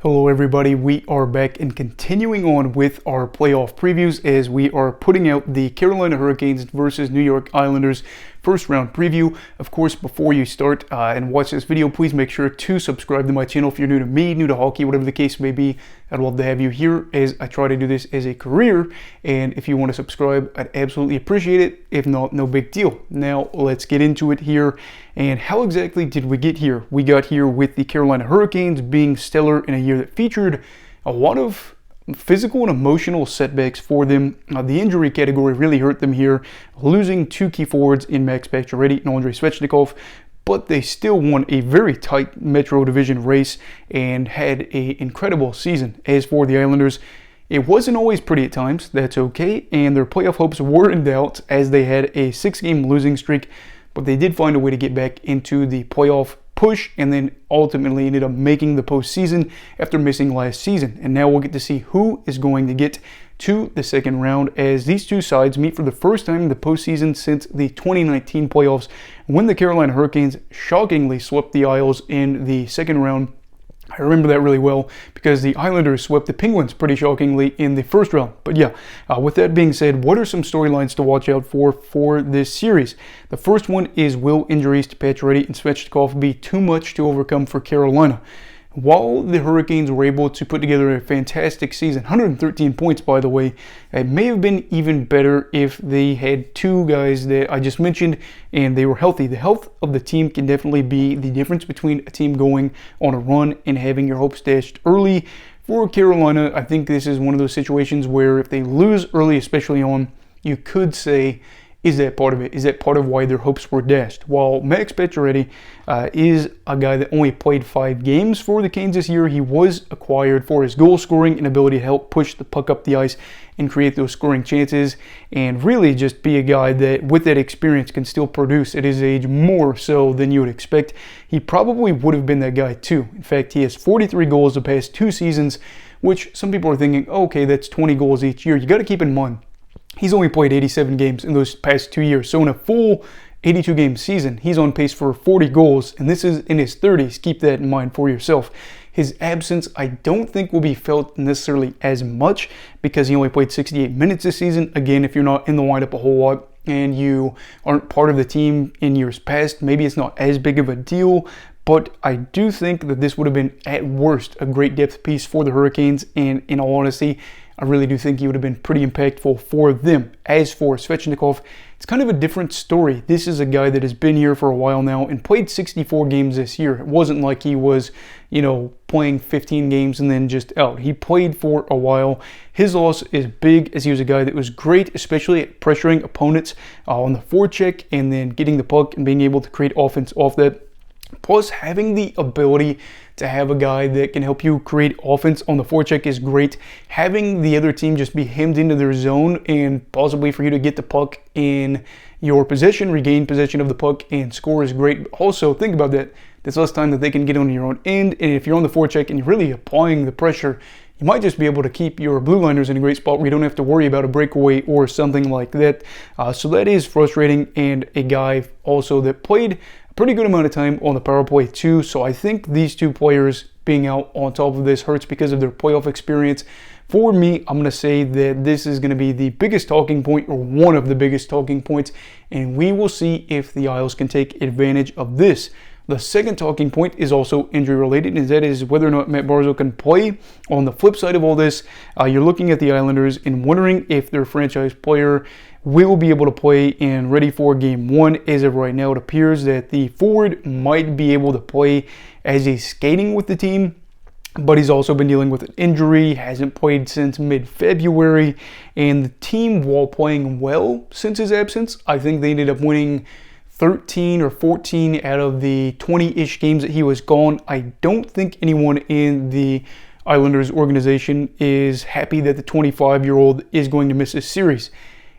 Hello everybody, we are back and continuing on with our playoff previews as we are putting out the Carolina Hurricanes versus New York Islanders first round preview. Of course, before you start and watch this video, please make sure to subscribe to my channel if you're new to me, new to hockey, whatever the case may be. I'd love to have you here as I try to do this as a career, and if you want to subscribe, I'd absolutely appreciate it. If not, no big deal. Now let's get into it here. And how exactly did we get here? We got here with the Carolina Hurricanes being stellar in a year that featured a lot of physical and emotional setbacks for them. The injury category really hurt them here, losing two key forwards in Max Pacioretty and Andrei Svechnikov, but they still won a very tight Metro Division race and had an incredible season. As for the Islanders, it wasn't always pretty at times, that's okay, and their playoff hopes were in doubt as they had a 6-game losing streak, but they did find a way to get back into the playoff push and then ultimately ended up making the postseason after missing last season. And now we'll get to see who is going to get to the second round as these two sides meet for the first time in the postseason since the 2019 playoffs when the Carolina Hurricanes shockingly swept the Isles in the second round. I remember that really well because the Islanders swept the Penguins pretty shockingly in the first round. But yeah, with that being said, what are some storylines to watch out for this series? The first one is, will injuries to Pacioretty and Svechnikov be too much to overcome for Carolina? While the Hurricanes were able to put together a fantastic season, 113 points by the way, it may have been even better if they had two guys that I just mentioned and they were healthy. The health of the team can definitely be the difference between a team going on a run and having your hopes dashed early. For Carolina, I think this is one of those situations where if they lose early, especially on, you could say, is that part of it? Is that part of why their hopes were dashed? While Max Pacioretty is a guy that only played 5 games for the Canes this year, he was acquired for his goal scoring and ability to help push the puck up the ice and create those scoring chances, and really just be a guy that with that experience can still produce at his age more so than you would expect. He probably would have been that guy too. In fact, he has 43 goals the past 2 seasons, which some people are thinking, okay, that's 20 goals each year. You got to keep in mind, he's only played 87 games in those past 2 years. So in a full 82-game season, he's on pace for 40 goals, and this is in his 30s. Keep that in mind for yourself. His absence, I don't think, will be felt necessarily as much because he only played 68 minutes this season. Again, if you're not in the lineup a whole lot and you aren't part of the team in years past, maybe it's not as big of a deal. But I do think that this would have been, at worst, a great depth piece for the Hurricanes. And in all honesty, I really do think he would have been pretty impactful for them. As for Svechnikov, it's kind of a different story. This is a guy that has been here for a while now and played 64 games this year. It wasn't like he was, playing 15 games and then just out. He played for a while. His loss is big as he was a guy that was great, especially at pressuring opponents on the forecheck and then getting the puck and being able to create offense off that. Plus, having the ability to have a guy that can help you create offense on the forecheck is great. Having the other team just be hemmed into their zone and possibly for you to get the puck in your possession, regain possession of the puck, and score is great. Also, think about that. There's less time that they can get on your own end, and if you're on the forecheck and you're really applying the pressure, you might just be able to keep your blue liners in a great spot where you don't have to worry about a breakaway or something like that. So that is frustrating, and a guy also that played pretty good amount of time on the power play too. So I think these two players being out on top of this hurts because of their playoff experience. For me, I'm going to say that this is going to be the biggest talking point, or one of the biggest talking points, and we will see if the Isles can take advantage of this. The second talking point is also injury related, and that is whether or not Matt Barzal can play. On the flip side of all this, you're looking at the Islanders and wondering if their franchise player will be able to play and ready for game 1. As of right now, it appears that the forward might be able to play as he's skating with the team, but he's also been dealing with an injury, hasn't played since mid-February, and the team, while playing well since his absence, I think they ended up winning 13 or 14 out of the 20-ish games that he was gone. I don't think anyone in the Islanders organization is happy that the 25-year-old is going to miss this series.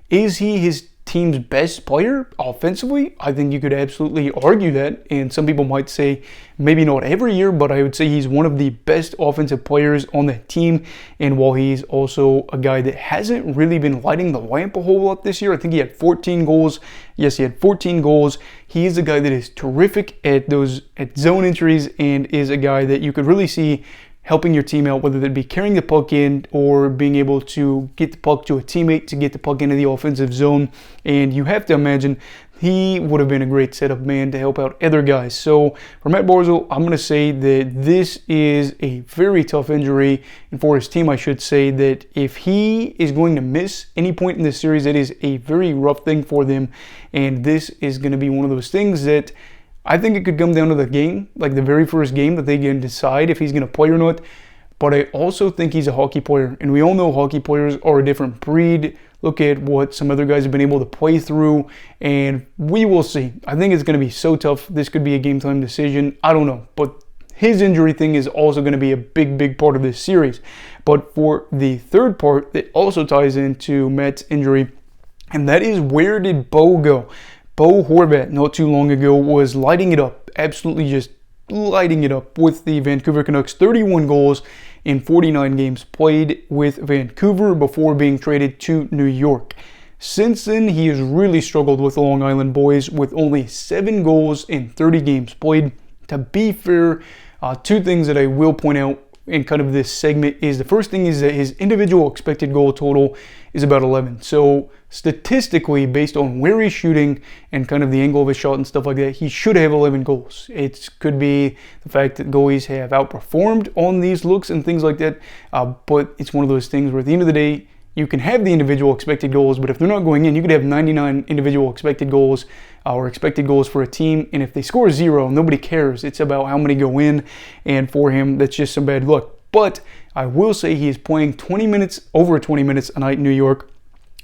Is he his team's best player offensively? I think you could absolutely argue that, and some people might say maybe not every year, but I would say he's one of the best offensive players on the team. And while he's also a guy that hasn't really been lighting the lamp a whole lot this year, I think he had 14 goals. Yes, he had 14 goals. He is a guy that is terrific at zone entries and is a guy that you could really see helping your team out, whether that be carrying the puck in or being able to get the puck to a teammate to get the puck into the offensive zone. And you have to imagine he would have been a great setup man to help out other guys. So for Matt Barzal, I'm going to say that this is a very tough injury. And for his team, I should say that if he is going to miss any point in this series, it is a very rough thing for them. And this is going to be one of those things that I think it could come down to the game, like the very first game, that they can decide if he's going to play or not. But I also think he's a hockey player. And we all know hockey players are a different breed. Look at what some other guys have been able to play through, and we will see. I think it's going to be so tough. This could be a game-time decision. I don't know. But his injury thing is also going to be a big part of this series. But for the third part, that also ties into Matt's injury, and that is, where did Bo go? Bo Horvat, not too long ago, was lighting it up. Absolutely just lighting it up with the Vancouver Canucks. 31 goals in 49 games played with Vancouver before being traded to New York. Since then, he has really struggled with the Long Island Boys with only 7 goals in 30 games played. To be fair, two things that I will point out in kind of this segment is, the first thing is that his individual expected goal total is about 11. So statistically, based on where he's shooting and kind of the angle of his shot and stuff like that, he should have 11 goals. It could be the fact that goalies have outperformed on these looks and things like that, but it's one of those things where at the end of the day, you can have the individual expected goals, but if they're not going in, you could have 99 individual expected goals or expected goals for a team, and if they score 0, nobody cares. It's about how many go in, and for him, that's just some bad luck. But I will say he is playing over 20 minutes a night in New York,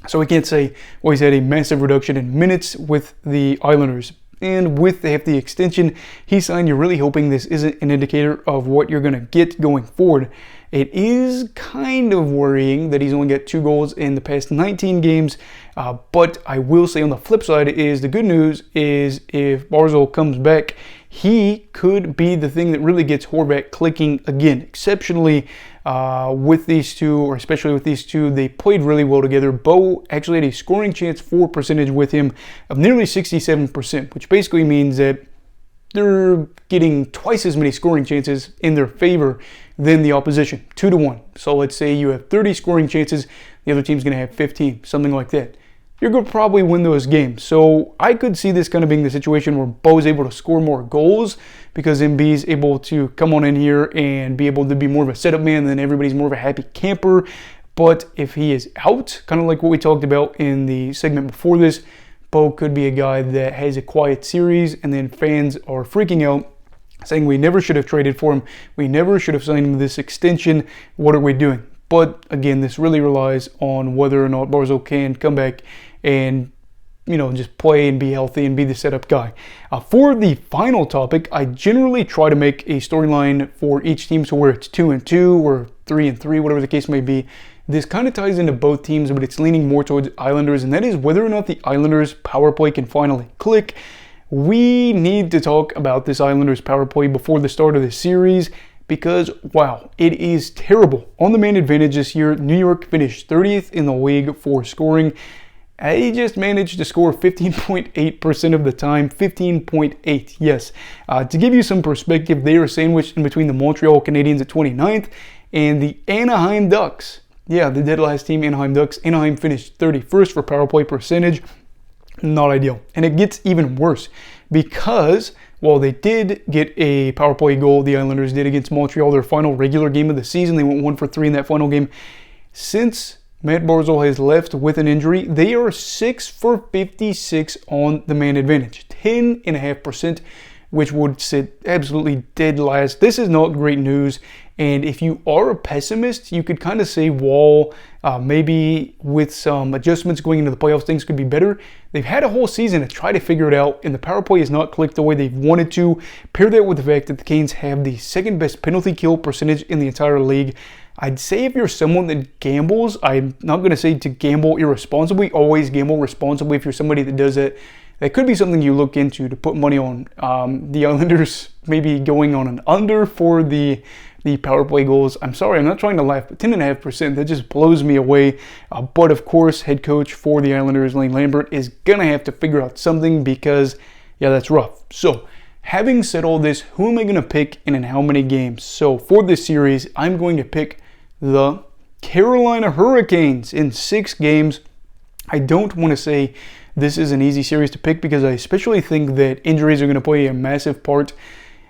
so we can't say, well, he's had a massive reduction in minutes with the Islanders. And with the hefty extension he signed, you're really hoping this isn't an indicator of what you're going to get going forward. It is kind of worrying that he's only got 2 goals in the past 19 games, but I will say on the flip side is, the good news is, if Barzal comes back, he could be the thing that really gets Horvat clicking again. Exceptionally with these two, or especially with these two, they played really well together. Bo actually had a scoring chance for percentage with him of nearly 67%, which basically means that they're getting twice as many scoring chances in their favor than the opposition, 2-1. So let's say you have 30 scoring chances, the other team's going to have 15, something like that. You're going to probably win those games. So I could see this kind of being the situation where Bo's able to score more goals because Embiid's able to come on in here and be able to be more of a setup man, and then everybody's more of a happy camper. But if he is out, kind of like what we talked about in the segment before this, Bo could be a guy that has a quiet series, and then fans are freaking out, saying we never should have traded for him, we never should have signed him this extension, what are we doing? But again, this really relies on whether or not Barzal can come back and, you know, just play and be healthy and be the setup guy. For the final topic, I generally try to make a storyline for each team, so where it's 2-2 or 3-3, whatever the case may be. This kind of ties into both teams, but it's leaning more towards Islanders, and that is whether or not the Islanders power play can finally click. We need to talk about this Islanders power play before the start of the series, because, wow, it is terrible. On the man advantage this year, New York finished 30th in the league for scoring. They just managed to score 15.8% of the time. 15.8, yes. To give you some perspective, they are sandwiched in between the Montreal Canadiens at 29th and the Anaheim Ducks. Yeah, the dead last team, Anaheim Ducks. Anaheim finished 31st for power play percentage. Not ideal. And it gets even worse because, while they did get a power play goal, the Islanders did against Montreal, their final regular game of the season. They went 1-for-3 in that final game. Since Matt Barzal has left with an injury, they are 6-for-56 on the man advantage. 10.5%, which would sit absolutely dead last. This is not great news. And if you are a pessimist, you could kind of say, well, maybe with some adjustments going into the playoffs, things could be better. They've had a whole season to try to figure it out, and the power play has not clicked the way they've wanted to. Pair that with the fact that the Canes have the second best penalty kill percentage in the entire league. I'd say if you're someone that gambles, I'm not going to say to gamble irresponsibly. Always gamble responsibly. If you're somebody that does it, that could be something you look into to put money on. The Islanders maybe going on an under for the power play goals. I'm sorry, I'm not trying to laugh, but 10.5%, that just blows me away. But of course, head coach for the Islanders, Lane Lambert, is going to have to figure out something because, yeah, that's rough. So, Having said all this, who am I going to pick and in how many games? So for this series, I'm going to pick the Carolina Hurricanes in 6 games. I don't want to say this is an easy series to pick because I especially think that injuries are going to play a massive part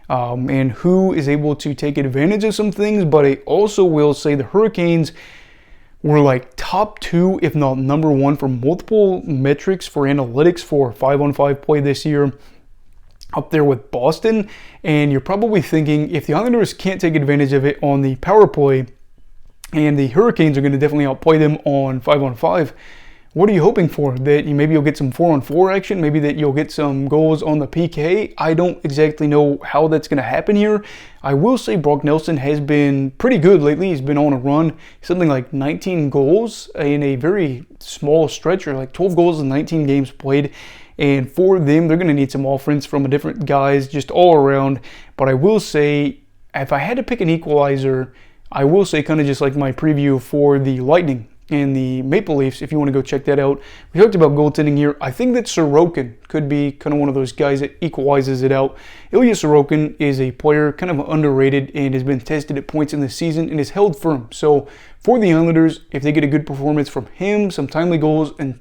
and who is able to take advantage of some things. But I also will say the Hurricanes were like top 2, if not number 1 for multiple metrics for analytics for 5-on-5 play this year, up there with Boston. And you're probably thinking, if the Islanders can't take advantage of it on the power play, and the Hurricanes are going to definitely outplay them on 5-on-5, what are you hoping for? That maybe you'll get some 4-on-4 action? Maybe that you'll get some goals on the PK? I don't exactly know how that's going to happen here. I will say Brock Nelson has been pretty good lately. He's been on a run, something like 19 goals in a very small stretch, or like 12 goals in 19 games played. And for them, they're going to need some offense from different guys just all around. But I will say, if I had to pick an equalizer, I will say kind of just like my preview for the Lightning and the Maple Leafs, if you want to go check that out. We talked about goaltending here. I think that Sorokin could be kind of one of those guys that equalizes it out. Ilya Sorokin is a player kind of underrated and has been tested at points in the season and is held firm. So for the Islanders, if they get a good performance from him, some timely goals, and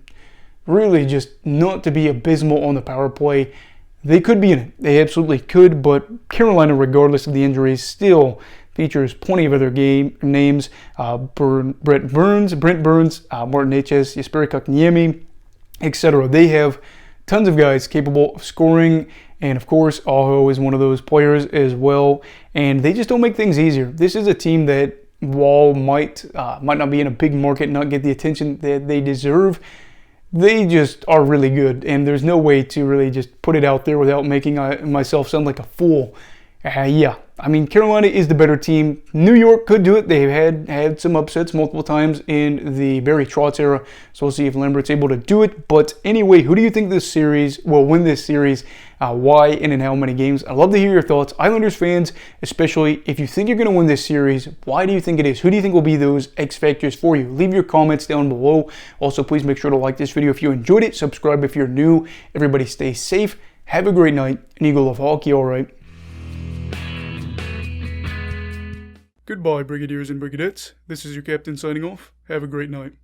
really just not to be abysmal on the power play, they could be in it. They absolutely could, but Carolina, regardless of the injuries, still features plenty of other names. Brent Burns, Martin Necas, Jesperi Kotkaniemi, etc. They have tons of guys capable of scoring, and of course, Aho is one of those players as well. And they just don't make things easier. This is a team that, while might not be in a big market, not get the attention that they deserve, they just are really good, and there's no way to really just put it out there without making myself sound like a fool. Yeah, I mean, Carolina is the better team. New York could do it. They've had some upsets multiple times in the Barry Trotz era, so we'll see if Lambert's able to do it. But anyway, who do you think this series will win this series? Why and in how many games? I'd love to hear your thoughts. Islanders fans, especially, if you think you're going to win this series, why do you think it is? Who do you think will be those X factors for you? Leave your comments down below. Also, please make sure to like this video if you enjoyed it. Subscribe if you're new. Everybody stay safe. Have a great night, and Eagle of Hockey, all right? Goodbye, Brigadiers and Brigadettes. This is your captain signing off. Have a great night.